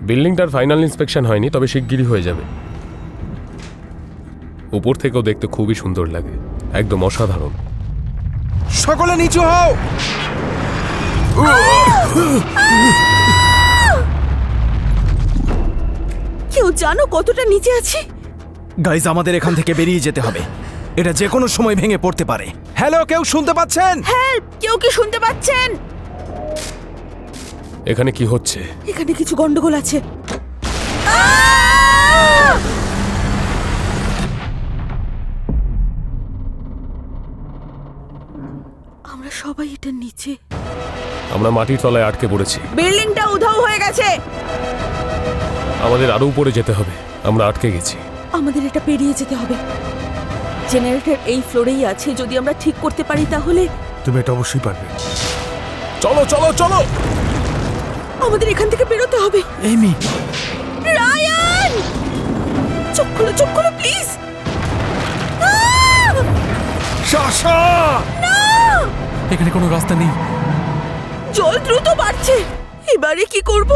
বিল্ডিংটার final inspection হয়নি, তবে শিগগিরই হয়ে যাবে। উপর থেকেও দেখতে খুবই সুন্দর লাগে, একদম অসাধারণ। সকলে নিচু হও। কেউ জানো কতটা নিচে আছে? গাইজ, আমাদের এখান থেকে বেরিয়ে যেতে হবে। এটা যে কোনো সময় ভেঙে পড়তে পারে। হ্যালো, কেউ শুনতে পাচ্ছেন? হেল্প! কেউ কি শুনতে পাচ্ছেন? এখানে কি হচ্ছে? এখানে কিছু গন্ডগোল আছে। আমরা সবাই এটার নিচে। আমরা মাটির তলায় আটকে পড়েছি। বিল্ডিংটা উধাও হয়ে গেছে। আমাদের আরো উপরে যেতে হবে, আমরা আটকে গেছি। আমাদের এটা পেরিয়ে যেতে হবে। জেনারেটর এই ফ্লোরেই আছে, যদি আমরা ঠিক করতে পারি তাহলে। তুমি এটা অবশ্যই পারবে। চলো চলো চলো, আমাদের এখান থেকে বেরোতে হবে। এমি, রায়ান, চোখ খোলো প্লিজ। শাশা! না! এখানে কোনো রাস্তা নেই। জল দ্রুত বাড়ছে, এবারে কি করব?